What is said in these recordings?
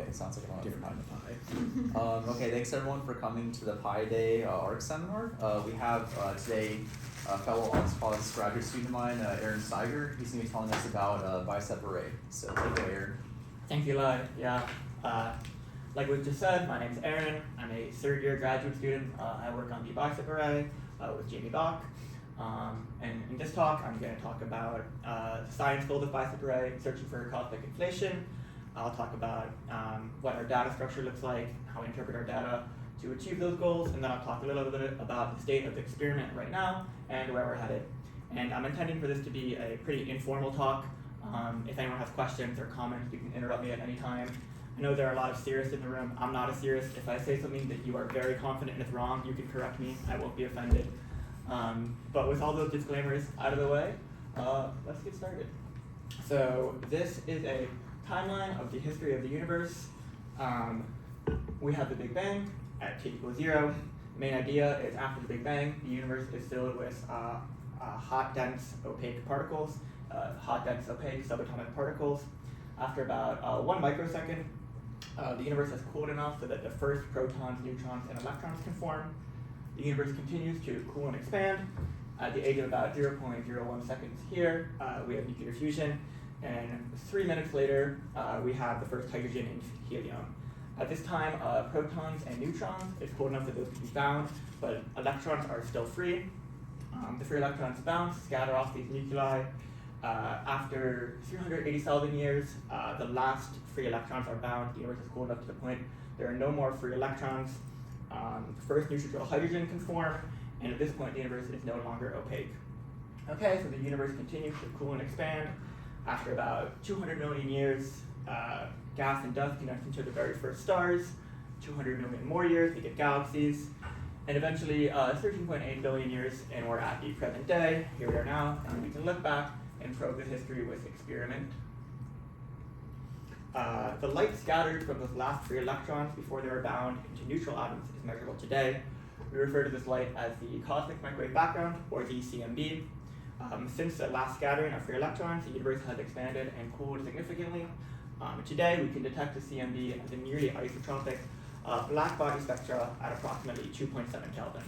it sounds like a different kind of pie. Okay, thanks everyone for coming to the Pi Day ARC seminar. We have today a fellow ArcSpos graduate student of mine, Aaron Steiger. He's going to be telling us about BICEP array. So take it away, Aaron. Thank you, Eli. Yeah. Like we just said, my name's Aaron. I'm a third-year graduate student. I work on the BICEP array with Jamie Bach. And in this talk, I'm going to talk about the science goals of BICEP array, searching for cosmic inflation. I'll talk about what our data structure looks like, how we interpret our data to achieve those goals, and then I'll talk a little bit about the state of the experiment right now and where we're headed. And I'm intending for this to be a pretty informal talk. If anyone has questions or comments, you can interrupt me at any time. I know there are a lot of theorists in the room. I'm not a theorist. If I say something that you are very confident is wrong, you can correct me. I won't be offended. But with all those disclaimers out of the way, let's get started. So this is a timeline of the history of the universe. We have the Big Bang at t equals 0. The main idea is after the Big Bang, the universe is filled with hot, dense, opaque particles, hot, dense, opaque subatomic particles. After about 1 microsecond, the universe has cooled enough so that the first protons, neutrons, and electrons can form. The universe continues to cool and expand. At the age of about 0.01 seconds here, we have nuclear fusion. And 3 minutes later, we have the first hydrogen and helium. At this time, protons and neutrons, it's cold enough that those can be bound, but electrons are still free. The free electrons bounce, scatter off these nuclei. After 380,000 years, the last free electrons are bound. The universe is cool enough to the point there are no more free electrons. The first neutral hydrogen can form, and at this point, the universe is no longer opaque. Okay, so the universe continues to cool and expand. After about 200 million years, gas and dust connect into the very first stars. 200 million more years, we get galaxies. And eventually, 13.8 billion years, and we're at the present day. Here we are now, and we can look back and probe the history with experiment. The light scattered from those last free electrons before they were bound into neutral atoms is measurable today. We refer to this light as the cosmic microwave background, or the CMB. Since the last scattering of free electrons, the universe has expanded and cooled significantly. Today, we can detect the CMB as a nearly isotropic black body spectra at approximately 2.7 Kelvin.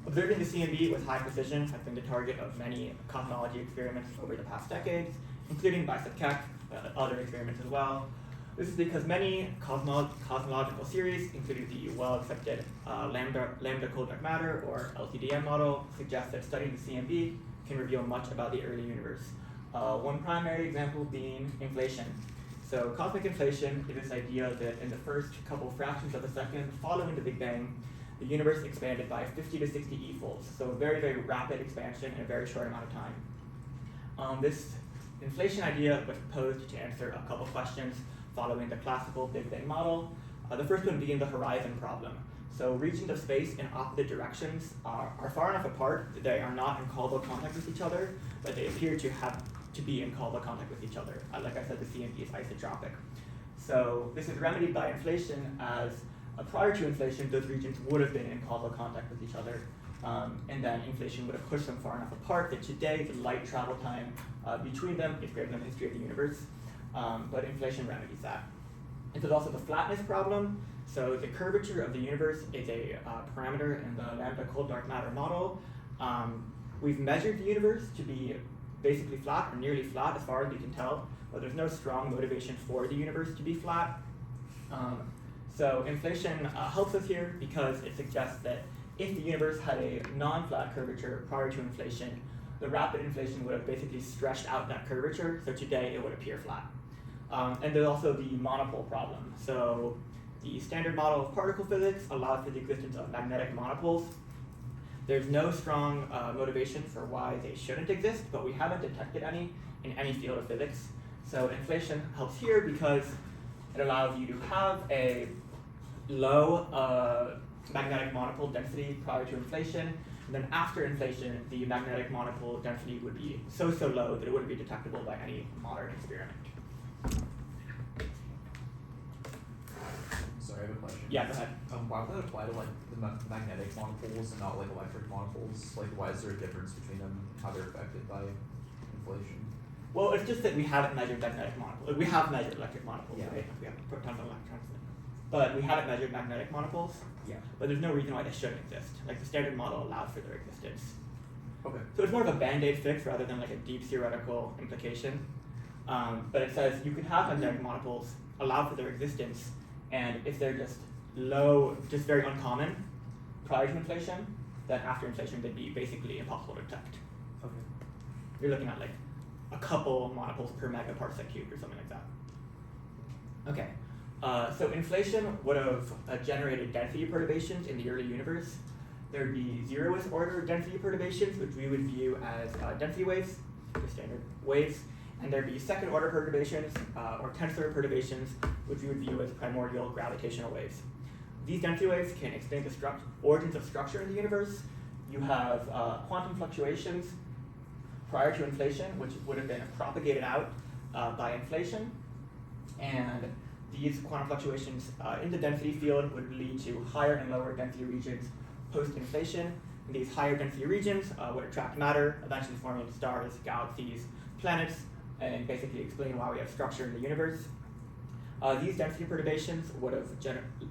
Observing the CMB with high precision has been the target of many cosmology experiments over the past decades, including BICEP, other experiments as well. This is because many cosmological theories, including the well-accepted lambda cold dark matter, or LCDM model, suggest that studying the CMB can reveal much about the early universe. One primary example being inflation. So cosmic inflation is this idea that in the first couple fractions of a second following the Big Bang, the universe expanded by 50 to 60 e-folds. So a very, very rapid expansion in a very short amount of time. This inflation idea was proposed to answer a couple questions following the classical Big Bang model. The first one being the horizon problem. So regions of space in opposite directions are far enough apart that they are not in causal contact with each other, but they appear to be in causal contact with each other. Like I said, the CMB is isotropic. So this is remedied by inflation, as prior to inflation, those regions would have been in causal contact with each other. And then inflation would have pushed them far enough apart that today the light travel time between them is greater than the history of the universe. But inflation remedies that. And there's also the flatness problem. So the curvature of the universe is a parameter in the lambda cold dark matter model. We've measured the universe to be basically flat or nearly flat as far as we can tell, but there's no strong motivation for the universe to be flat. So inflation helps us here because it suggests that if the universe had a non-flat curvature prior to inflation, the rapid inflation would have basically stretched out that curvature, so today it would appear flat. And there's also the monopole problem. So the standard model of particle physics allows for the existence of magnetic monopoles. There's no strong motivation for why they shouldn't exist, but we haven't detected any in any field of physics. So inflation helps here because it allows you to have a low magnetic monopole density prior to inflation, and then after inflation, the magnetic monopole density would be so low that it wouldn't be detectable by any modern experiment. Sorry, I have a question. Yeah, go ahead. Why would that apply to like the magnetic monopoles and not like electric monopoles? Like, why is there a difference between them, how they're affected by inflation? Well, it's just that we haven't measured magnetic monopoles. We have measured electric monopoles, Yeah. right? We have protons and electrons. But we haven't measured magnetic monopoles. Yeah. But there's no reason why they shouldn't exist. Like the standard model allows for their existence. Okay. So it's more of a band-aid fix rather than like a deep theoretical implication. But it says you can have magnetic monopoles, allow for their existence, and if they're just low, just very uncommon prior to inflation, then after inflation they'd be basically impossible to detect. Okay. You're looking at like a couple monopoles per megaparsec cubed or something like that. Okay. So inflation would have generated density perturbations in the early universe. There would be zeroth order density perturbations, which we would view as density waves, just standard waves. And there'd be second order perturbations, or tensor perturbations, which we would view as primordial gravitational waves. These density waves can explain the origins of structure in the universe. You have quantum fluctuations prior to inflation, which would have been propagated out by inflation. And these quantum fluctuations in the density field would lead to higher and lower density regions post-inflation. And these higher density regions would attract matter, eventually forming stars, galaxies, planets, and basically explain why we have structure in the universe. These density perturbations would have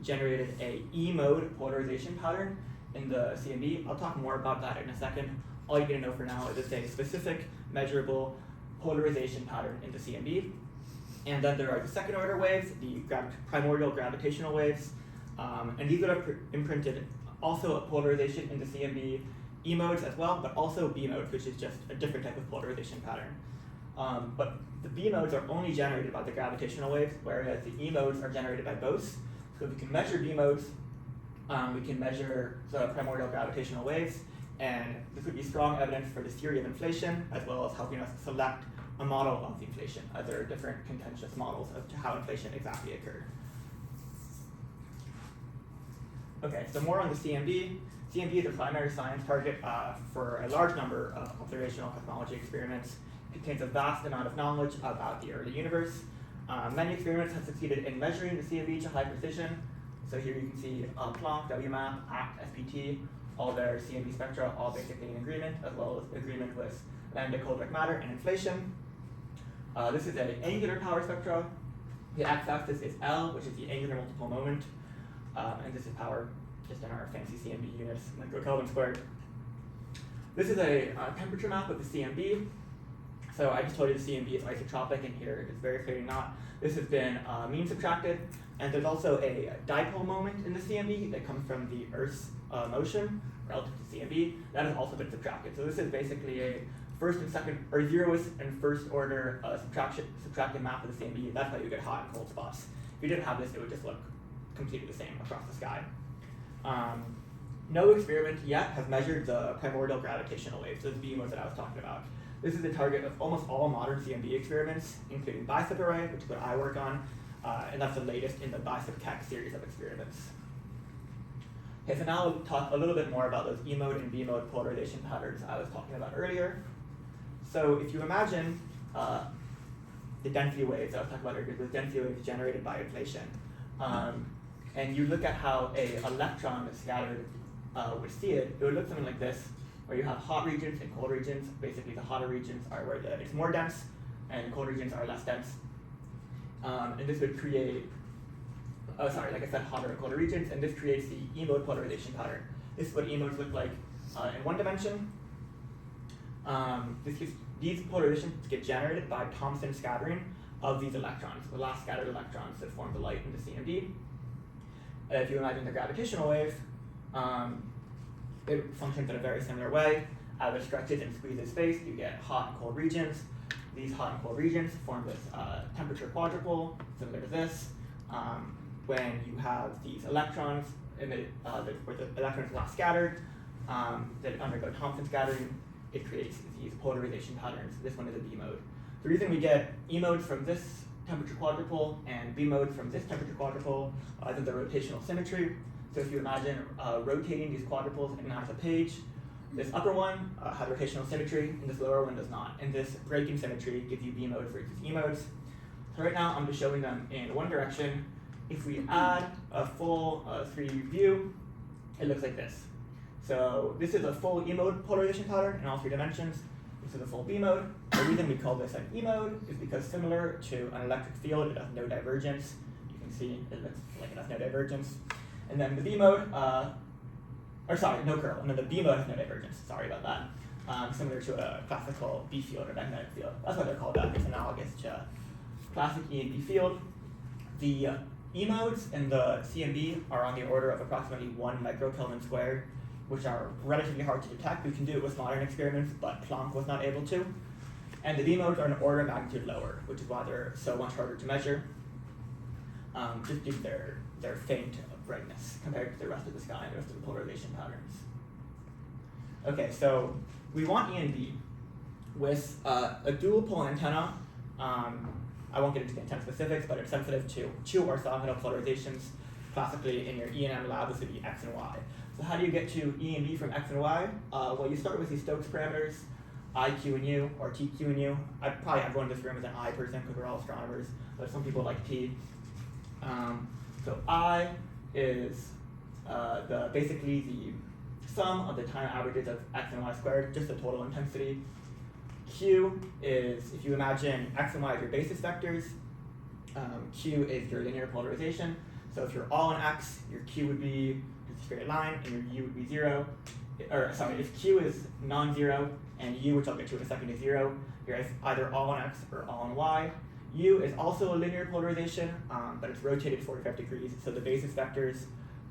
generated a E-mode polarization pattern in the CMB. I'll talk more about that in a second. All you need to know for now is it's a specific measurable polarization pattern in the CMB. And then there are the second order waves, the primordial gravitational waves, and these would have imprinted also a polarization in the CMB E modes as well, but also B modes, which is just a different type of polarization pattern. But the B modes are only generated by the gravitational waves, whereas the E modes are generated by both. So we can measure B modes, we can measure the primordial gravitational waves, and this would be strong evidence for the theory of inflation, as well as helping us select a model of the inflation, as there are different contentious models of how inflation exactly occurred. Okay, so more on the CMB. CMB is a primary science target for a large number of observational cosmology experiments. It contains a vast amount of knowledge about the early universe. Many experiments have succeeded in measuring the CMB to high precision. So here you can see Planck, WMAP, ACT, SPT, all their CMB spectra, all basically in agreement, as well as agreement with lambda cold matter and inflation. This is an angular power spectra. The x-axis is L, which is the angular multiple moment, and this is power just in our fancy CMB units, microkelvin squared. This is a temperature map of the CMB. So I just told you the CMB is isotropic, and here it's very clearly not. This has been mean subtracted, and there's also a dipole moment in the CMB that comes from the Earth's motion relative to CMB. That has also been subtracted. So this is basically a first and second, or zeroth and first order subtracted map of the CMB. That's why you get hot and cold spots. If you didn't have this, it would just look completely the same across the sky. No experiment yet has measured the primordial gravitational waves, those B modes that I was talking about. This is the target of almost all modern CMB experiments, including BICEP array, which is what I work on, and that's the latest in the BICEP Keck series of experiments. Okay, so now we'll talk a little bit more about those E mode and B mode polarization patterns I was talking about earlier. So if you imagine the density waves I was talking about earlier, the density waves generated by inflation, and you look at how an electron that's scattered would see it, it would look something like this, where you have hot regions and cold regions. Basically, the hotter regions are where it's more dense, and the cold regions are less dense. And this would create, like I said, hotter and colder regions, and this creates the E-mode polarization pattern. This is what E-modes look like in one dimension. These polarizations get generated by Thomson scattering of these electrons, the last scattered electrons that form the light in the CMB. If you imagine the gravitational wave, it functions in a very similar way. As it stretches and squeezes space, you get hot and cold regions. These hot and cold regions form this temperature quadrupole, similar to this. When you have these electrons, where the electrons are last scattered, that undergo Thomson scattering, it creates these polarization patterns. This one is a B mode. The reason we get E modes from this temperature quadrupole and B modes from this temperature quadrupole is the rotational symmetry. So if you imagine rotating these quadrupoles and as a page, this upper one has rotational symmetry, and this lower one does not. And this breaking symmetry gives you B modes versus E modes. So right now I'm just showing them in one direction. If we add a full 3D view, it looks like this. So this is a full E mode polarization pattern in all three dimensions. This is a full B mode. The reason we call this an E mode is because similar to an electric field, it has no divergence. You can see it looks like it has no divergence. And then the B mode, no curl. And then the B mode has no divergence. Sorry about that. Similar to a classical B field or magnetic field. That's why they're called that. It's analogous to classic E and B field. The E modes and the C and B are on the order of approximately 1 microkelvin squared, which are relatively hard to detect. We can do it with modern experiments, but Planck was not able to. And the B modes are an order of magnitude lower, which is why they're so much harder to measure, just due to their faint brightness compared to the rest of the sky and the rest of the polarization patterns. Okay, so we want E and B with a dual pole antenna. I won't get into the antenna specifics, but it's sensitive to 2 orthogonal polarizations. Classically, in your E and M lab, this would be X and Y. So how do you get to E and B from X and Y? Well, you start with these Stokes parameters, I, Q, and U, or T, Q, and U. Probably everyone in this room is an I person because we're all astronomers, but some people like T. So I is basically the sum of the time averages of X and Y squared, just the total intensity. Q is, if you imagine X and Y as your basis vectors, Q is your linear polarization. So if you're all in X, your Q would be just a straight line, and your U would be 0. If Q is non-zero, and U, which I'll get to in a second, is 0, you're either all in X or all in Y. U is also a linear polarization, but it's rotated 45 degrees, so the basis vectors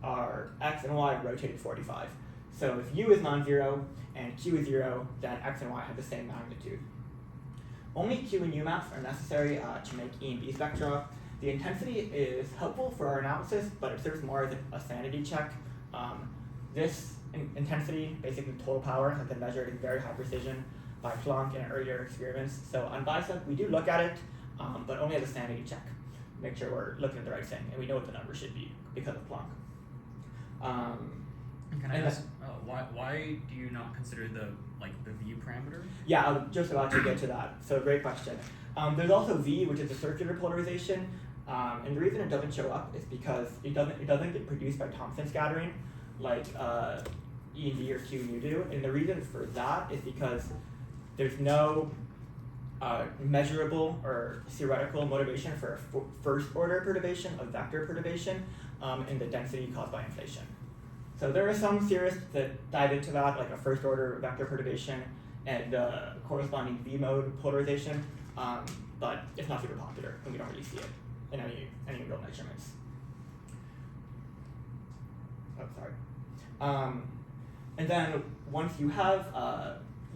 are X and Y rotated 45. So if U is non-zero and Q is 0, then X and Y have the same magnitude. Only Q and U maps are necessary to make E and B spectra. The intensity is helpful for our analysis, but it serves more as a sanity check. This intensity, basically total power, has been measured in very high precision by Planck in earlier experiments. So on BICEP, we do look at it, but only as a sanity check. Make sure we're looking at the right thing, and we know what the number should be because of Planck. Can I ask, why do you not consider the V parameter? Yeah, I was just about to get to that. So great question. There's also V, which is a circular polarization, and the reason it doesn't show up is because it doesn't get produced by Thomson scattering like E and D or Q and U do, and the reason for that is because there's no measurable or theoretical motivation for a first order perturbation, a vector perturbation, in the density caused by inflation. So there are some theorists that dive into that, like a first order vector perturbation and the corresponding V mode polarization, but it's not super popular and we don't really see it in any real measurements. Oh, sorry. And then once you have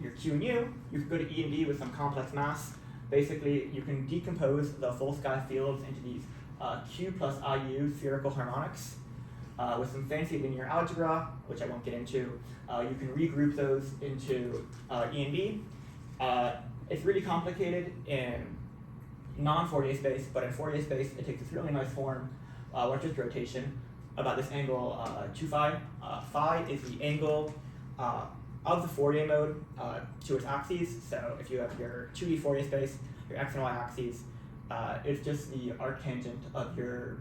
your Q and U, you can go to E and D with some complex mass. Basically, you can decompose the full sky fields into these Q plus IU spherical harmonics. With some fancy linear algebra, which I won't get into, you can regroup those into E and D. It's really complicated in non-Fourier space, but in Fourier space, it takes this really nice form, which is rotation, about this angle 2 phi. Phi is the angle of the Fourier mode to its axes. So if you have your 2D Fourier space, your x and y axes, it's just the arctangent of your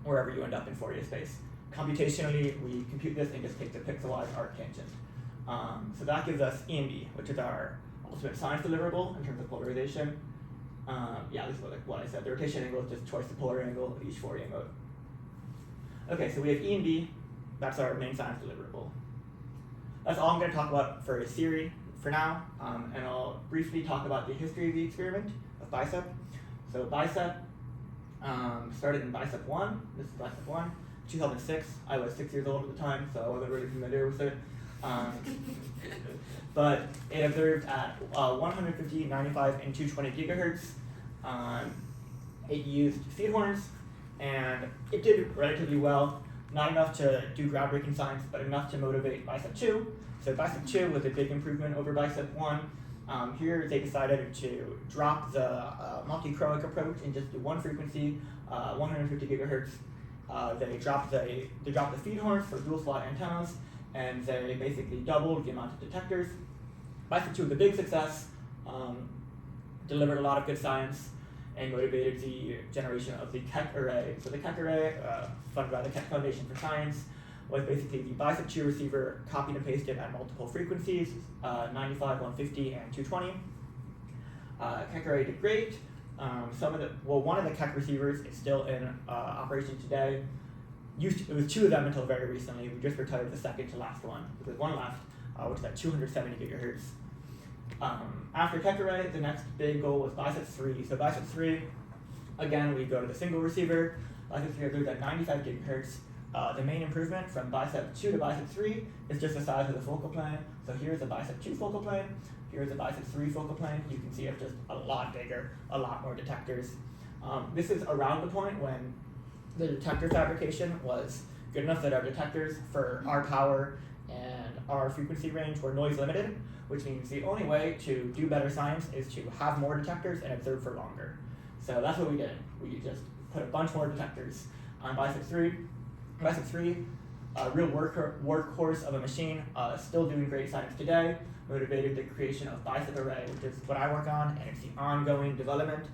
wherever you end up in Fourier space. Computationally, we compute this and just take the pixelized arctangent. So that gives us E and B, which is our ultimate science deliverable in terms of polarization. Yeah, this is what I said. The rotation angle is just twice the polar angle of each Fourier mode. Okay, so we have E and B. That's our main science deliverable. That's all I'm going to talk about for a theory for now, and I'll briefly talk about the history of the experiment of BICEP. So BICEP started in BICEP 1. This is BICEP 1. 2006. I was 6 years old at the time, so I wasn't really familiar with it. But it observed at 150, 95, and 220 gigahertz. It used feed horns, and it did relatively well. Not enough to do groundbreaking science, but enough to motivate BICEP 2. So BICEP 2 was a big improvement over BICEP 1. Here they decided to drop the multi-chromic approach and just do one frequency, 150 gigahertz. They dropped the feed horns for dual slot antennas, and they basically doubled the amount of detectors. BICEP 2 was a big success, delivered a lot of good science, and motivated the generation of the Keck array. So the Keck array, funded by the Keck Foundation for Science, was basically the BICEP2 receiver copied and pasted at multiple frequencies, 95, 150, and 220. Keck array did great. One of the Keck receivers is still in operation today. It was 2 of them until very recently. We just retired the second to last one. There's one left, which is at 270 gigahertz. After Keck array, the next big goal was BICEP3. So BICEP3, again, we go to the single receiver. BICEP3 goes at 95 gigahertz. The main improvement from BICEP2 to BICEP3 is just the size of the focal plane. So here's a BICEP2 focal plane. Here's a BICEP3 focal plane. You can see it's just a lot bigger, a lot more detectors. This is around the point when the detector fabrication was good enough that our detectors for our power and our frequency range were noise limited, which means the only way to do better science is to have more detectors and observe for longer. So that's what we did. We just put a bunch more detectors on BICEP3. BICEP3, a real workhorse of a machine, still doing great science today, motivated the creation of BICEP array, which is what I work on, and it's the ongoing development.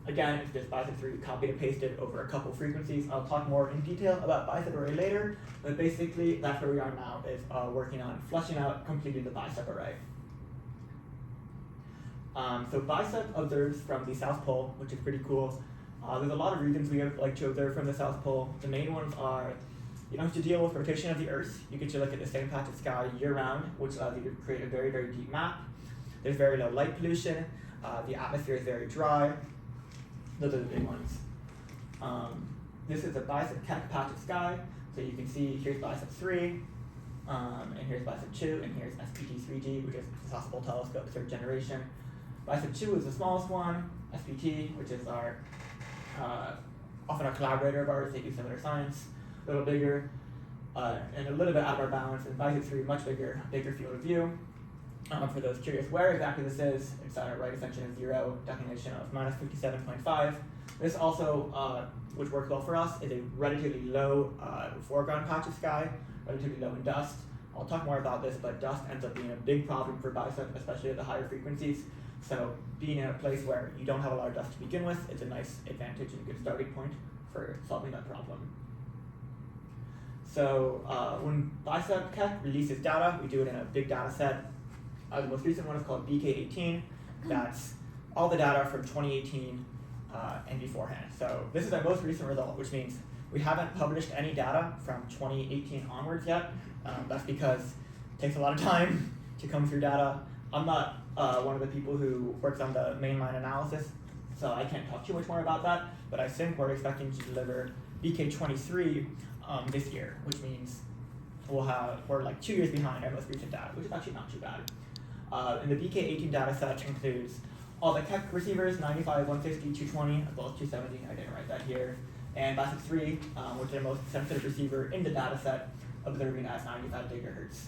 Again, it's just BICEP3 copied and pasted over a couple frequencies. I'll talk more in detail about BICEP array later, but basically that's where we are now, is working on fleshing out completely the BICEP array. So BICEP observes from the South Pole, which is pretty cool. There's a lot of reasons we like to observe from the South Pole. The main ones are you don't have to deal with rotation of the Earth. You get to look at the same patch of sky year-round, which allows you to create a very, very deep map. There's very low light pollution. The atmosphere is very dry. Those are the big ones. This is a BICEP patch of sky. So you can see here's BICEP3, and here's BICEP2, and here's SPT3G, which is the Hubble telescope, 3rd generation. BICEP2 is the smallest one. SPT, which is our often a collaborator of ours, they do similar science, a little bigger, and a little bit out of our bounds, and BICEP3 much bigger field of view. For those curious where exactly this is, it's at a right ascension of 0, declination of minus 57.5. This also, which works well for us, is a relatively low foreground patch of sky, relatively low in dust. I'll talk more about this, but dust ends up being a big problem for BICEP, especially at the higher frequencies. So being in a place where you don't have a lot of dust to begin with, it's a nice advantage and a good starting point for solving that problem. So when BICEP Keck releases data, we do it in a big data set. The most recent one is called BK18. That's all the data from 2018 and beforehand. So this is our most recent result, which means we haven't published any data from 2018 onwards yet. That's because it takes a lot of time to come through data. I'm not one of the people who works on the mainline analysis, so I can't talk too much more about that, but I think we're expecting to deliver BK23 this year, which means we're like 2 years behind our most recent data, which is actually not too bad. And the BK18 data set includes all the Keck receivers, 95, 150, 220, as well as 270, I didn't write that here, and BICEP3, which is the most sensitive receiver in the data set, observing at 95 gigahertz.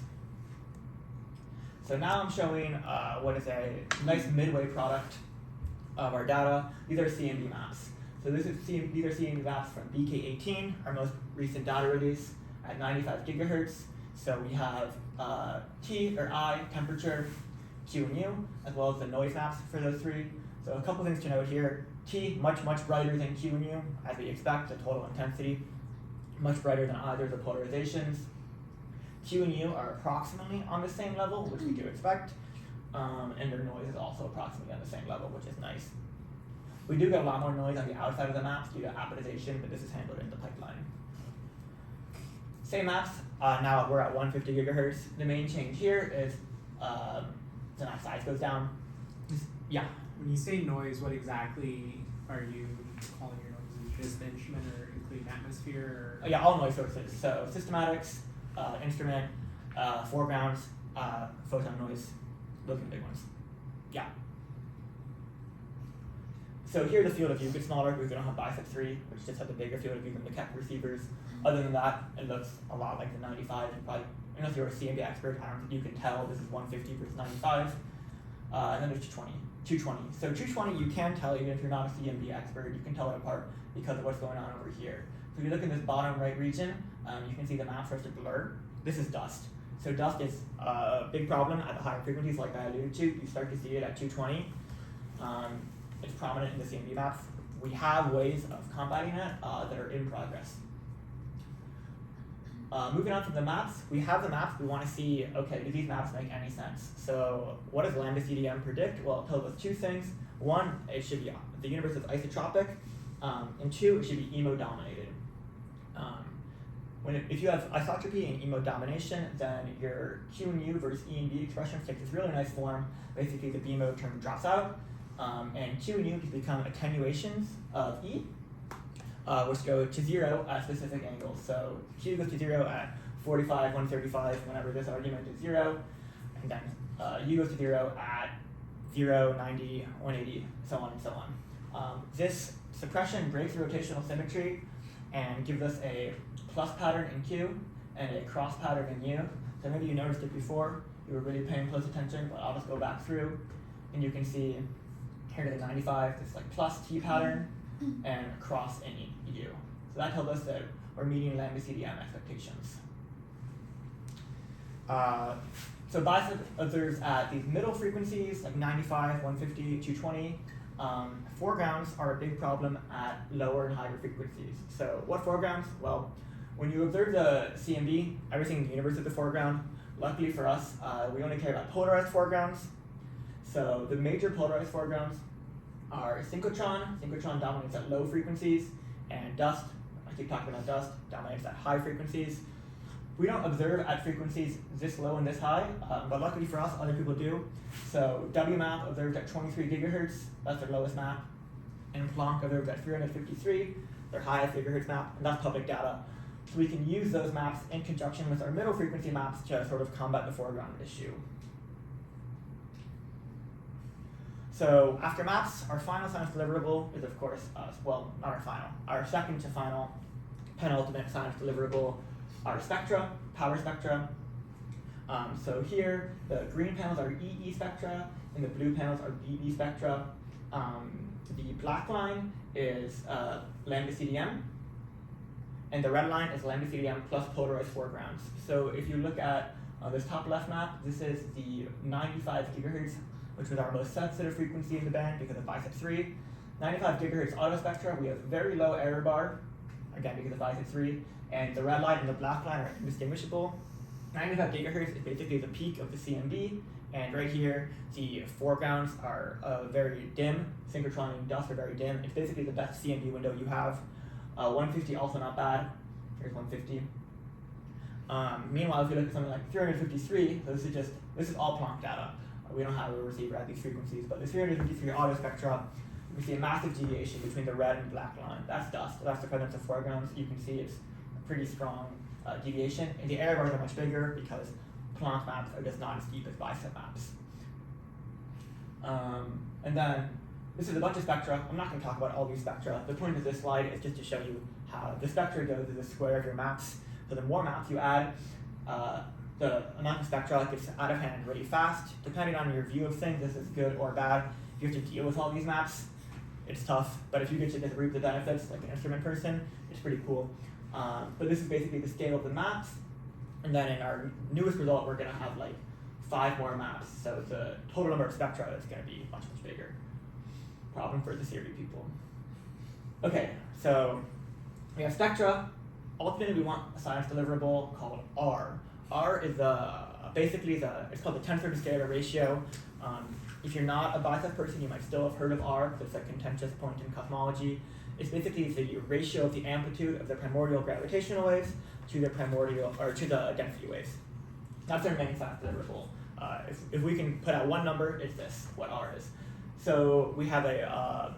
So now I'm showing what is a nice midway product of our data. These are CMB maps. So these are CMB maps from BK18, our most recent data release, at 95 gigahertz. So we have T or I, temperature, Q and U, as well as the noise maps for those three. So a couple things to note here. T, much, much brighter than Q and U, as we expect, the total intensity. Much brighter than either of the polarizations. Q and U are approximately on the same level, which we do expect, and their noise is also approximately on the same level, which is nice. We do get a lot more noise on the outside of the maps due to apodization, but this is handled in the pipeline. Same maps, now we're at 150 gigahertz. The main change here is the map size goes down. Yeah? When you say noise, what exactly are you calling your noise? Is just the instrument or including atmosphere? Or? Yeah, all noise sources. So systematics, instrument, foregrounds, photon noise, those are the big ones. Yeah. So here the field of view gets smaller because we don't have BICEP3, which just has a bigger field of view than the Keck receivers. Other than that, it looks a lot like the 95, and probably, unless you're a CMB expert, I don't think you can tell this is 150 versus 95. And then there's 220. So 220, you can tell, even if you're not a CMB expert, you can tell it apart because of what's going on over here. So if you look in this bottom right region, you can see the map starts to blur. This is dust. So dust is a big problem at the higher frequencies, like I alluded to. You start to see it at 220. It's prominent in the CMB maps. We have ways of combating it that are in progress. Moving on from the maps, we have the maps. We want to see, okay, do these maps make any sense? So what does lambda CDM predict? Well, it tells us two things. One, it should be the universe is isotropic, and two, it should be emo dominated. If you have isotropy and emo domination, then your Q and U versus E and B expression takes this really nice form. Basically, the BMO term drops out, and Q and U just become attenuations of E, which go to 0 at specific angles. So Q goes to 0 at 45, 135, whenever this argument is 0, and then U goes to 0 at 0, 90, 180, so on and so on. This suppression breaks rotational symmetry and gives us a plus pattern in Q and a cross pattern in U. So maybe you noticed it before, you were really paying close attention, but I'll just go back through, and you can see here to the 95, this like plus T pattern and cross in U. So that tells us that we're meeting lambda CDM expectations. So BICEP observes at these middle frequencies, like 95, 150, 220. Foregrounds are a big problem at lower and higher frequencies. So what foregrounds? Well, when you observe the CMB, everything in the universe is the foreground. Luckily for us, we only care about polarized foregrounds. So the major polarized foregrounds are synchrotron. Synchrotron dominates at low frequencies, and dust, I keep talking about dust, dominates at high frequencies. We don't observe at frequencies this low and this high, but luckily for us, other people do. So WMAP observed at 23 gigahertz, that's their lowest map, and Planck observed at 353, their highest gigahertz map, and that's public data. So we can use those maps in conjunction with our middle frequency maps to sort of combat the foreground issue. So after maps, our final science deliverable is of course, well, not our final, our second to final, penultimate science deliverable, our spectra, power spectra. So here, the green panels are EE spectra, and the blue panels are BB spectra. The black line is lambda CDM, and the red line is lambda CDM plus polarized foregrounds. So if you look at this top left map, this is the 95 gigahertz, which was our most sensitive frequency in the band because of BICEP 3. 95 gigahertz auto spectra, we have very low error bar, again because of BICEP 3, and the red line and the black line are indistinguishable. 95 gigahertz is basically the peak of the CMB, and right here, the foregrounds are very dim. Synchrotron and dust are very dim. It's basically the best CMB window you have. 150 also not bad. Here's 150. Meanwhile, if you look at something like 353, so this is all Planck data. We don't have a receiver at these frequencies, but the 353 auto spectra, we see a massive deviation between the red and black line. That's dust. That's the presence of foregrounds. You can see it's a pretty strong deviation, and the error bars are much bigger because Planck maps are just not as deep as BICEP maps. And then this is a bunch of spectra. I'm not going to talk about all these spectra. The point of this slide is just to show you how the spectra goes to the square of your maps. So the more maps you add, the amount of spectra gets out of hand really fast. Depending on your view of things, this is good or bad. If you have to deal with all these maps, it's tough. But if you get to just reap the benefits, like an instrument person, it's pretty cool. But this is basically the scale of the maps. And then in our newest result, we're going to have like 5 more maps. So the total number of spectra is going to be much, much bigger. Problem for the theory people. Okay, so we have spectra. Ultimately, we want a science deliverable called R. R is it's called the tensor to scalar ratio. If you're not a BICEP person, you might still have heard of R, because it's a contentious point in cosmology. It's basically the ratio of the amplitude of the primordial gravitational waves to the density waves. That's our main science deliverable. If we can put out one number, it's this, what R is. So we have a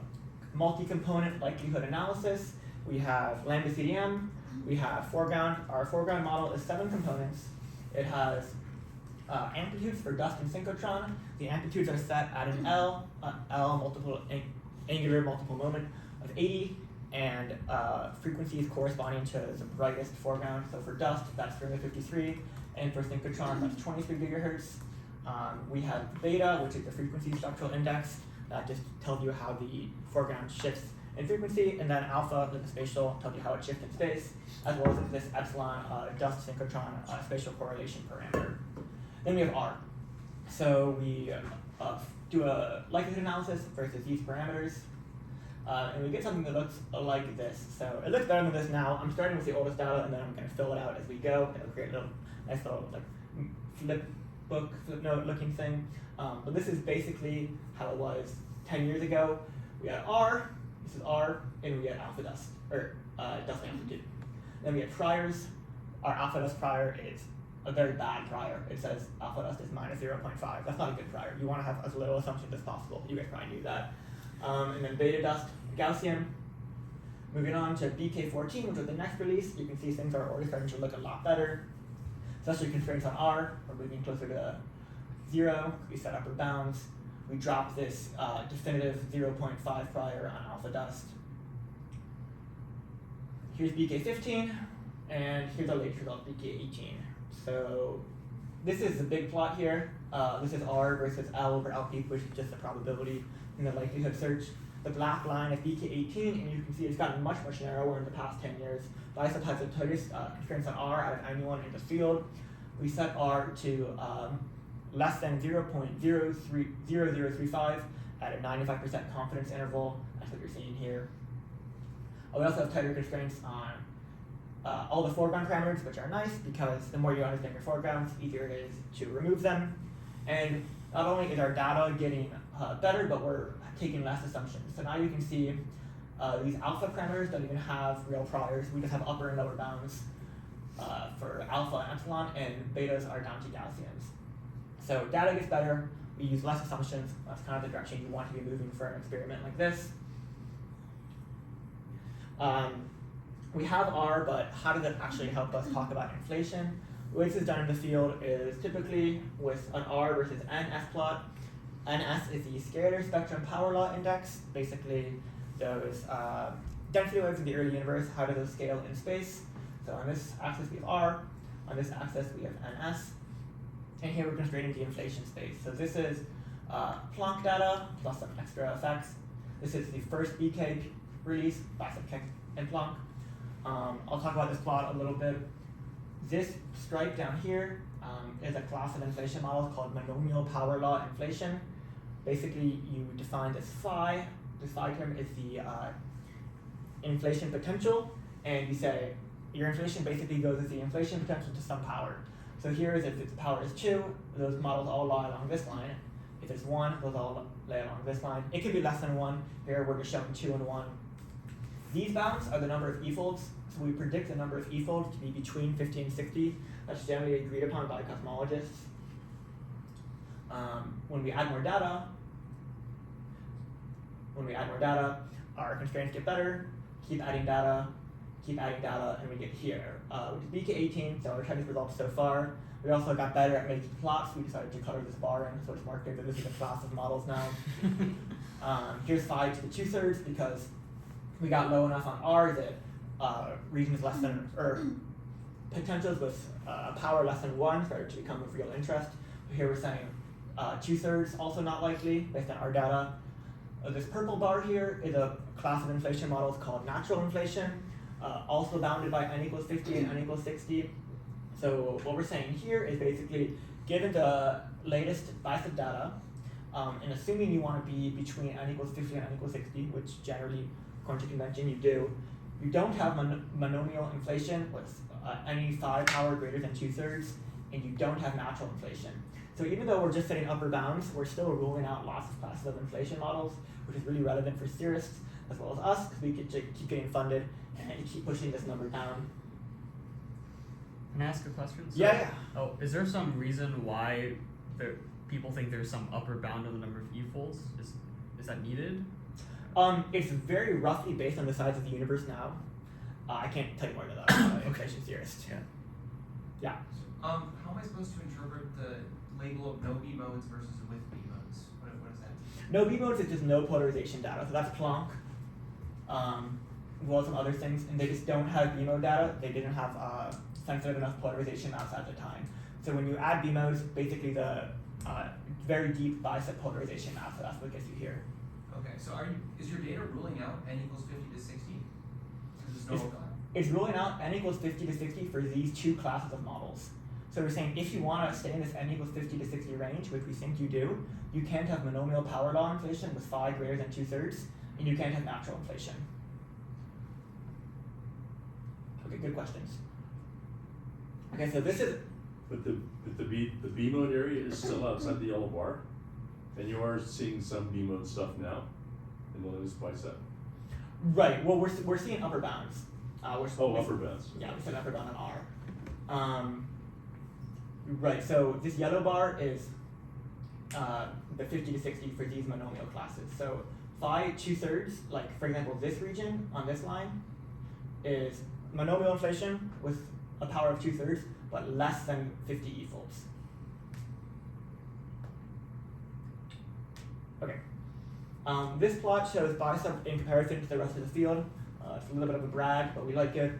multi-component likelihood analysis. We have lambda CDM. We have foreground. Our foreground model is 7 components. It has amplitudes for dust and synchrotron. The amplitudes are set at an L angular multiple moment of 80, and frequencies corresponding to the brightest foreground. So for dust, that's 353, and for synchrotron, that's 23 gigahertz. We have beta, which is the frequency structural index. That just tells you how the foreground shifts in frequency, and then alpha, the spatial, tells you how it shifts in space, as well as this epsilon dust synchrotron spatial correlation parameter. Then we have R. So we do a likelihood analysis versus these parameters. And we get something that looks like this. So it looks better than this now. I'm starting with the oldest data, and then I'm going to fill it out as we go. It'll create a little nice little like flip note looking thing. But this is basically how it was 10 years ago. We had R, this is R, and we had alpha dust, or dust amplitude. Then we had priors. Our alpha dust prior is a very bad prior. It says alpha dust is minus 0.5. That's not a good prior. You want to have as little assumptions as possible. You guys probably knew that. And then beta dust, Gaussian. Moving on to BK14, which was the next release, you can see things are already starting to look a lot better. Especially constraints on R, we're moving closer to 0. We set upper bounds. We drop this definitive 0.5 prior on alpha dust. Here's BK15, and here's our latest result, BK18. So this is the big plot here. This is R versus L over L peak, which is just the probability in the likelihood search. The black line is BK18, and you can see it's gotten much, much narrower in the past 10 years. BICEP has the tightest constraints on R out of anyone in the field. We set R to less than 0.0035 at a 95% confidence interval. That's what you're seeing here. We also have tighter constraints on all the foreground parameters, which are nice because the more you understand your foregrounds, the easier it is to remove them. And not only is our data getting better, but we're taking less assumptions. So now you can see these alpha parameters don't even have real priors. We just have upper and lower bounds for alpha and epsilon, and betas are down to Gaussians. So data gets better, we use less assumptions. That's kind of the direction you want to be moving for an experiment like this. We have R, but how does it actually help us talk about inflation? The way this is done in the field is typically with an R versus NS plot. NS is the scalar spectrum power law index. Basically, those density waves in the early universe, how do those scale in space? So on this axis we have R, on this axis we have NS, and here we're constraining the inflation space. So this is Planck data plus some extra effects. This is the first BK release, BICEP, Keck, and Planck. I'll talk about this plot a little bit. This stripe down here is a class of inflation models called monomial power law inflation. Basically, you define this phi. This phi term is the inflation potential, and you say your inflation basically goes as the inflation potential to some power. So here is if its power is 2, those models all lie along this line. If it's 1, those all lay along this line. It could be less than 1. Here we're just showing 2 and 1. These bounds are the number of e-folds. So we predict the number of e-folds to be between 50 and 60. That's generally agreed upon by cosmologists. When we add more data, our constraints get better. Keep adding data, and we get here, which is BK18. So our tightest results so far. We also got better at making plots. We decided to color this bar in, so it's more clear that this is a class of models now. Here's phi to the 2/3 because we got low enough on R that regions less than, or potentials with power less than 1 started to become of real interest. But here we're saying 2/3 also not likely based on our data. This purple bar here is a class of inflation models called natural inflation, also bounded by n equals 50 and n equals 60. So what we're saying here is basically, given the latest BICEP data, and assuming you want to be between n equals 50 and n equals 60, which generally, according to convention, you do, you don't have monomial inflation with any phi power greater than 2/3, and you don't have natural inflation. So even though we're just setting upper bounds, we're still ruling out lots of classes of inflation models, which is really relevant for theorists as well as us, because we get to keep getting funded and keep pushing this number down. Can I ask a question? So, Yeah. Oh, is there some reason why people think there's some upper bound on the number of e-folds? Is that needed? It's very roughly based on the size of the universe now. I can't tell you more than that. I'm an inflation theorist. Yeah. How am I supposed to interpret the label of no B modes versus with B modes? What does that mean? No B modes is just no polarization data. So that's Planck, as well as some other things, and they just don't have B mode data. They didn't have sensitive enough polarization maps at the time. So when you add B modes, basically the very deep BICEP polarization map. So that's what gets you here. Okay, so is your data ruling out n equals 50 to 60? There's no overlap. It's ruling out n equals 50 to 60 for these two classes of models. So we're saying if you want to stay in this n equals 50 to 60 range, which we think you do, you can't have monomial power law inflation with phi greater than 2/3, and you can't have natural inflation. Okay, good questions. Okay, so this is, But the B mode area is still outside the yellow bar, and you are seeing some B mode stuff now in the latest bicep. right, well, we're seeing upper bounds. Upper bounds. Yeah, we said upper bound on R. Right, so this yellow bar is the 50 to 60 for these monomial classes. So phi 2/3, like for example, this region on this line is monomial inflation with a power of 2/3, but less than 50 e-folds. Okay. This plot shows bicep in comparison to the rest of the field. It's a little bit of a brag, but we like it.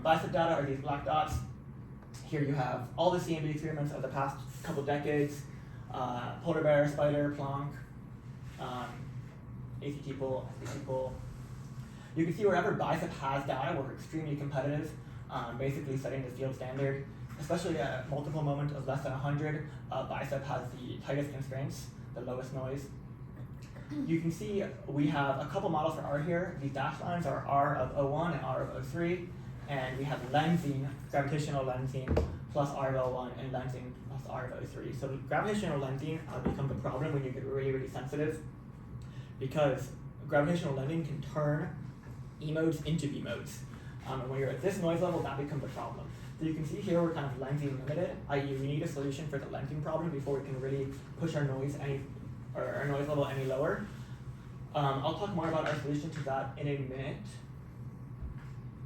Bicep data are these black dots. Here you have all the CMB experiments of the past couple decades. Polar bear, spider, Planck, ACT pool, SBT pool. You can see wherever bicep has data, we're extremely competitive, basically setting the field standard. Especially at multiple moment of less than 100, bicep has the tightest constraints, the lowest noise. You can see we have a couple models for R here. These dashed lines are R of O1 and R of O3, and we have lensing, gravitational lensing, plus R of O1 and lensing plus R of O3. So gravitational lensing becomes a problem when you get really, really sensitive, because gravitational lensing can turn E modes into B modes. And when you're at this noise level, that becomes a problem. So you can see here we're kind of lensing limited, i.e. we need a solution for the lensing problem before we can really push our noise our noise level any lower. I'll talk more about our solution to that in a minute,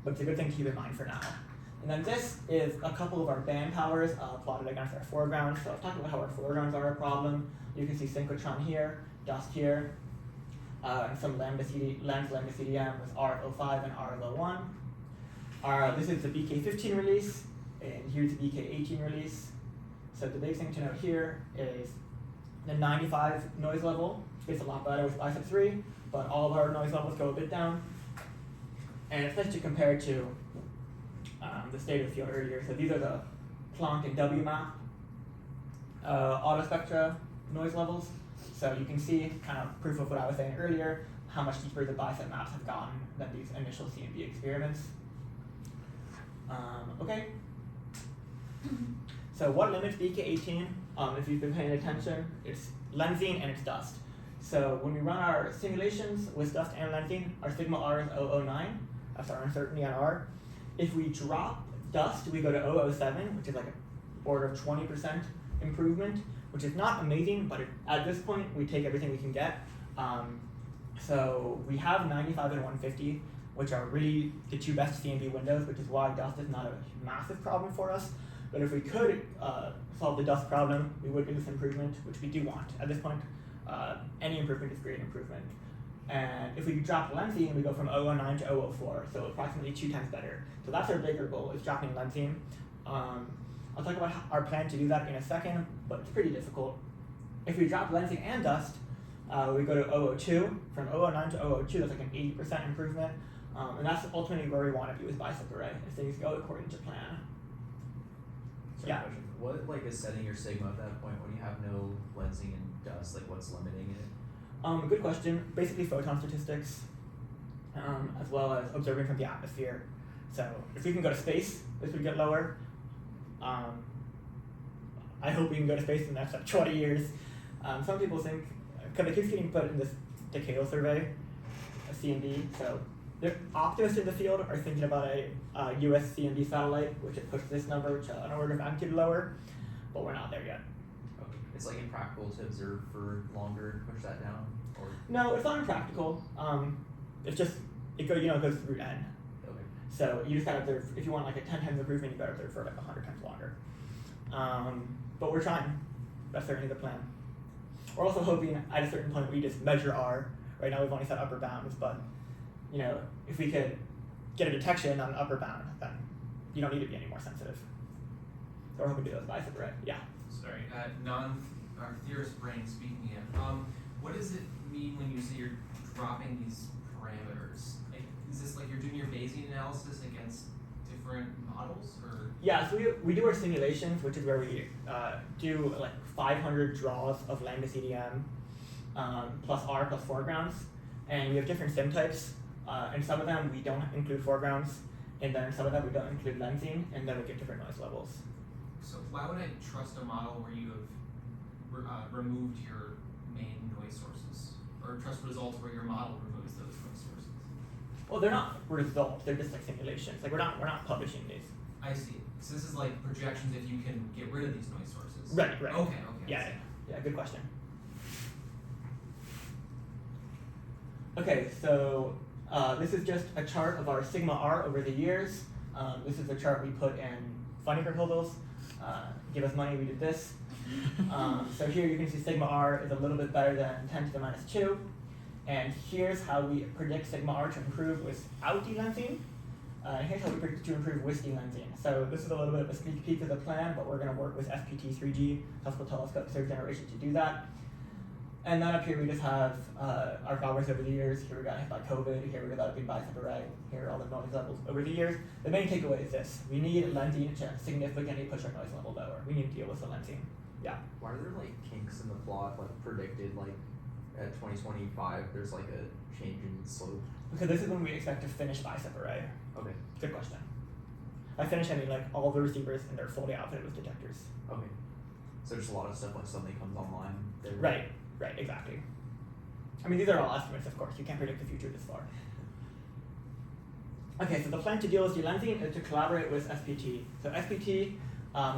but it's a good thing to keep in mind for now. And then this is a couple of our band powers plotted against our foreground. So I've talked about how our foregrounds are a problem. You can see synchrotron here, dust here, and some lambda CDM with R of O5 and R of O1. This is the BK15 release, and here's the BK18 release. So the big thing to note here is the 95 noise level gets a lot better with bicep 3, but all of our noise levels go a bit down. And it's nice to compare to the state of the field earlier. So these are the Planck and WMAP autospectra noise levels. So you can see kind of proof of what I was saying earlier, how much deeper the bicep maps have gotten than these initial CMB experiments. Okay. So what limits BK18? If you've been paying attention, it's lensing and it's dust. So when we run our simulations with dust and lensing, our sigma R is 009. That's our uncertainty on R. If we drop dust, we go to 007, which is like a order of 20% improvement, which is not amazing, but at this point, we take everything we can get. So we have 95 and 150, which are really the two best CMB windows, which is why dust is not a massive problem for us. But if we could solve the dust problem, we would do this improvement, which we do want. At this point, any improvement is great improvement. And if we drop lensing, we go from 009 to 004, so approximately 2 times better. So that's our bigger goal, is dropping lensing. I'll talk about our plan to do that in a second, but it's pretty difficult. If we drop lensing and dust, we go to 002. From 009 to 002, that's like an 80% improvement. And that's ultimately where we want to be with bicep array, if things go according to plan. Sorry, Yeah. question. What is setting your sigma at that point when you have no lensing and dust? Like what's limiting it? Good question. Basically photon statistics, as well as observing from the atmosphere. So if we can go to space, this would get lower. I hope we can go to space in the next like 20 years. Some people think, because it keeps getting put in this decadal survey, a CMB, so the optimists in the field are thinking about a US CMB satellite, which would push this number to an order of magnitude lower, but we're not there yet. Okay. It's like impractical to observe for longer, push that down, or No, it's not impractical. It's just it goes through N. okay. So you just gotta observe. If you want like a 10 times improvement, you gotta observe for like 100 times longer. But we're trying. That's certainly the plan. We're also hoping at a certain point we just measure R. Right now we've only set upper bounds, but if we could get a detection on an upper bound, then you don't need to be any more sensitive. So we're hoping to do those bicep array. Yeah. Sorry, our theorist brain speaking in. What does it mean when you say you're dropping these parameters? Like, is this like you're doing your Bayesian analysis against different models, or? Yeah, so we do our simulations, which is where we do like 500 draws of lambda CDM plus R plus foregrounds. And we have different sim types. In some of them we don't include foregrounds, and then in some of them we don't include lensing, and then we get different noise levels. So why would I trust a model where you have removed your main noise sources, or trust results where your model removes those noise sources? Well, they're not results; they're just like simulations. Like we're not publishing these. I see. So this is like projections if you can get rid of these noise sources. Right. Okay. I Yeah, see. yeah, good question. Okay, so this is just a chart of our sigma r over the years. This is a chart we put in funding proposals. Give us money, we did this. So here you can see sigma r is a little bit better than 10 to the minus 2. And here's how we predict sigma r to improve without delensing. Here's how we predict to improve with delensing. So this is a little bit of a sneak peek of the plan, but we're going to work with FPT-3G, Hubble Telescope third generation, to do that. And then up here we just have our progress over the years. Here we got hit by COVID, here we got a big BICEP array, here are all the noise levels over the years. The main takeaway is this: we need lensing to significantly push our noise level lower. We need to deal with the lensing. Yeah. Why are there like kinks in the plot, like predicted, like at 2025 there's like a change in slope? Because this is when we expect to finish BICEP array. Okay. Good question. By finish I mean like all the receivers and they're fully outfitted with detectors. Okay. So just a lot of stuff like suddenly comes online. Right, exactly. I mean, these are all estimates, of course. You can't predict the future this far. Okay, so the plan to deal with delensing is to collaborate with SPT. So SPT,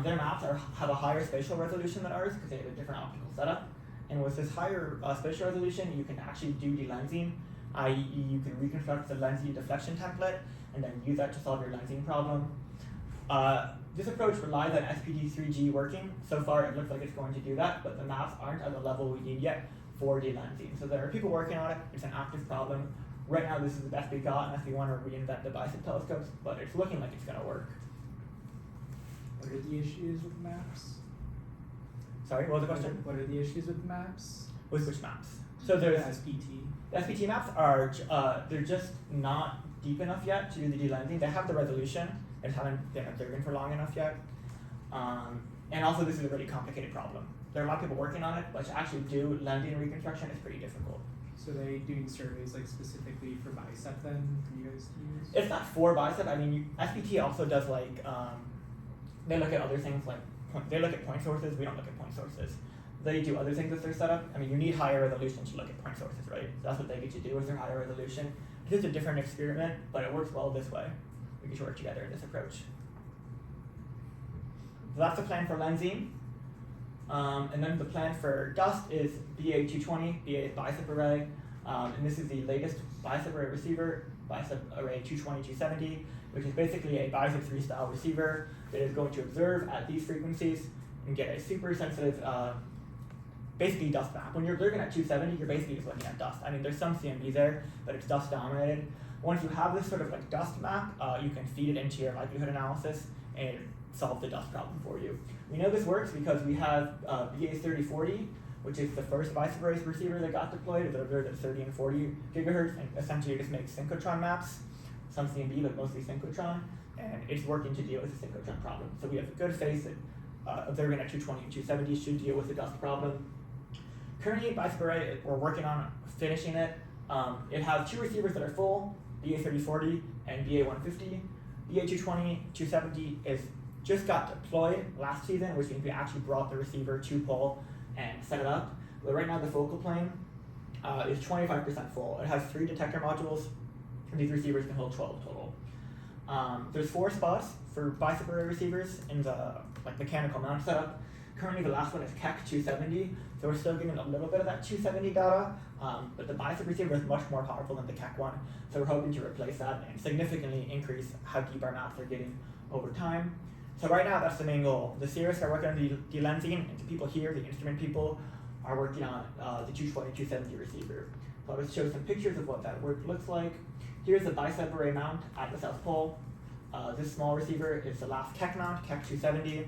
their maps have a higher spatial resolution than ours because they have a different optical setup. And with this higher spatial resolution, you can actually do delensing, i.e. you can reconstruct the lensing deflection template and then use that to solve your lensing problem. This approach relies on SPD3G working. So far it looks like it's going to do that, but the maps aren't at the level we need yet for delensing. So there are people working on it, it's an active problem. Right now this is the best we got unless we want to reinvent the BICEP telescopes, but it's looking like it's going to work. What are the issues with maps? Sorry, what was the question? What are the issues with maps? With which maps? So there's SPT. The SPT maps are, they're just not deep enough yet to do the delensing. They have the resolution, they just haven't been observing for long enough yet. And also this is a really complicated problem. There are a lot of people working on it, but to actually do lensing reconstruction is pretty difficult. So they doing surveys like specifically for BICEP then for you guys to use? It's not for BICEP. I mean, SPT also does like, they look at other things like, they look at point sources. We don't look at point sources. They do other things with their setup. I mean, you need higher resolution to look at point sources, right? So that's what they get to do with their higher resolution. It's a different experiment, but it works well this way. We get to work together in this approach. So that's the plan for lensing. And then the plan for dust is BA220. BA is BICEP array. And this is the latest BICEP array receiver, BICEP array 220-270, which is basically a BICEP 3 style receiver that is going to observe at these frequencies and get a super sensitive, basically dust map. When you're observing at 270, you're basically just looking at dust. I mean, there's some CMB there, but it's dust dominated. Once you have this sort of like dust map, you can feed it into your likelihood analysis and solve the dust problem for you. We know this works because we have BA3040, which is the first BICEP array receiver that got deployed. It's observed at 30 and 40 gigahertz, and essentially just makes synchrotron maps, some CMB, but mostly synchrotron, and it's working to deal with the synchrotron problem. So we have a good faith that observing at 220 and 270 should deal with the dust problem. Currently, BICEP array, we're working on finishing it. It has two receivers that are full, BA3040 and BA150. BA220, 270 is just got deployed last season, which means we actually brought the receiver to pole and set it up. But right now the focal plane is 25% full. It has 3 detector modules, and these receivers can hold 12 total. There's 4 spots for BICEP array receivers in the mechanical mount setup. Currently the last one is Keck 270, so we're still getting a little bit of that 270 data, but the BICEP receiver is much more powerful than the Keck one, so we're hoping to replace that and significantly increase how deep our maps are getting over time. So right now that's the main goal. The theorists are working on the delensing, and the people here, the instrument people, are working on the 220, 270 receiver. So I'll just show some pictures of what that work looks like. Here's the BICEP array mount at the South Pole. This small receiver is the last Keck mount, Keck 270.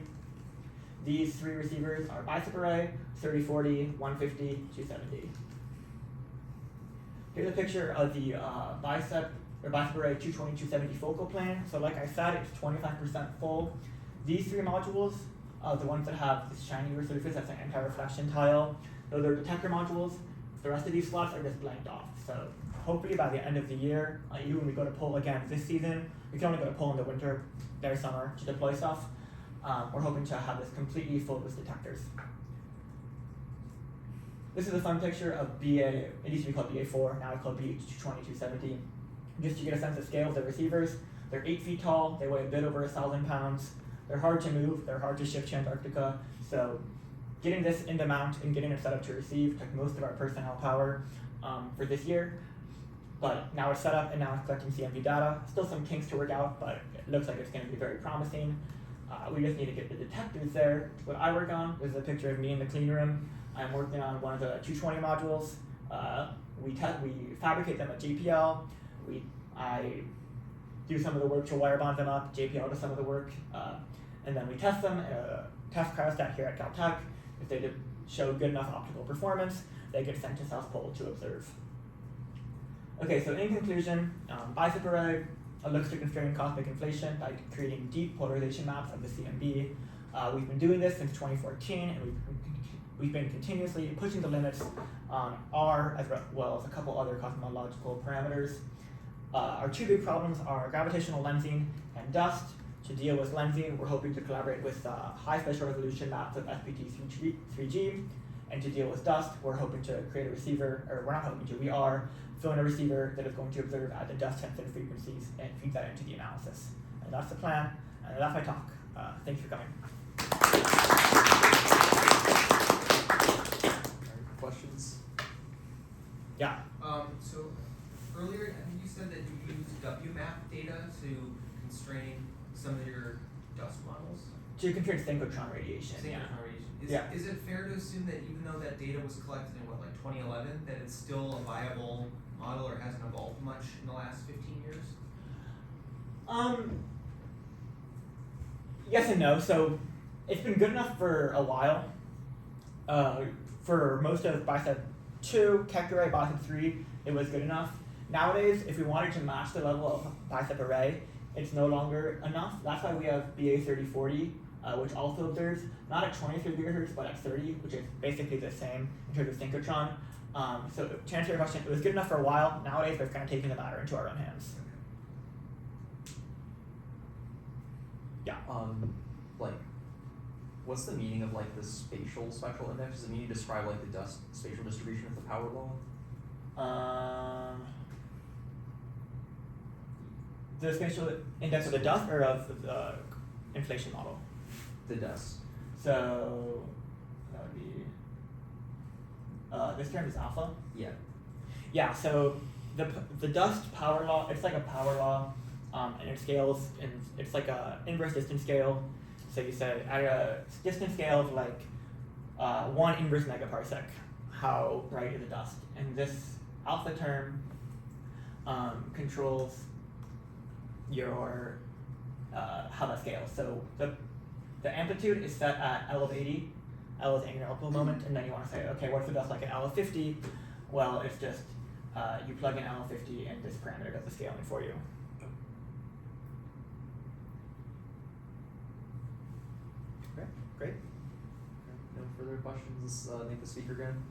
These 3 receivers are BICEP array, 3040, 150, 270. Here's a picture of the BICEP array 220, 270 focal plane. So like I said, it's 25% full. These 3 modules, the ones that have this shiny surface, that's an anti-reflection tile, those are detector modules. The rest of these slots are just blanked off. So hopefully by the end of the year, even when we go to pull again this season, we can only go to pull in the winter, their summer, to deploy stuff. We're hoping to have this completely filled with detectors. This is a fun picture of BA, it used to be called BA4, now it's called BA220-270. Just to get a sense of scale of the receivers, they're 8 feet tall, they weigh a bit over 1,000 pounds. They're hard to move, they're hard to ship to Antarctica, so getting this into mount and getting it set up to receive took most of our personnel power for this year. But now it's set up and now it's collecting CMP data. Still some kinks to work out, but it looks like it's going to be very promising. We just need to get the detectors there. What I work on is a picture of me in the clean room. I'm working on one of the 220 modules. We fabricate them at JPL. I do some of the work to wire bond them up. JPL does some of the work. And then we test them in a test cryostat here at Caltech. If they show good enough optical performance, they get sent to South Pole to observe. Okay, so in conclusion, BICEP array looks to constrain cosmic inflation by creating deep polarization maps of the CMB. We've been doing this since 2014, and we've been continuously pushing the limits on R as well as a couple other cosmological parameters. Our two big problems are gravitational lensing and dust. To deal with lensing, we're hoping to collaborate with high spatial resolution maps of FPT3G. And to deal with dust, we're hoping to create a receiver, or we're not hoping to, we are filling a receiver that is going to observe at the dust sensitive frequencies and feed that into the analysis. And that's the plan, and that's my talk. Thanks for coming. Questions? Yeah. So earlier, I think you said that you used WMAP data to constrain some of your dust models. To compare to synchrotron radiation. Synchrotron radiation. Yeah. Is it fair to assume that even though that data was collected in what, like 2011, that it's still a viable model or hasn't evolved much in the last 15 years? Yes and no. So it's been good enough for a while. For most of BICEP 2, Keck array, BICEP 3, it was good enough. Nowadays, if we wanted to match the level of BICEP array, it's no longer enough. That's why we have BA3040, which also observes not at 23 gigahertz, but at 30, which is basically the same in terms of synchrotron. So to answer your question, it was good enough for a while. Nowadays, we're kind of taking the matter into our own hands. Yeah. Like, what's the meaning of like the spatial spectral index? Does it mean you describe like the dust spatial distribution of the power law? The spatial index of the dust or of the inflation model? The dust. So that would be this term is alpha. Yeah. Yeah. So the dust power law, it's like a power law, and it scales, and it's like a inverse distance scale. So you say at a distance scale of like 1 inverse megaparsec, how bright is the dust? And this alpha term controls your how that scales. So the amplitude is set at L of 80. L is angular eliptical moment, and then you want to say, okay, what's the dust like at L of 50? Well, it's just you plug in L of 50, and this parameter does the scaling for you. Okay, great. No further questions. Let's thank the speaker again.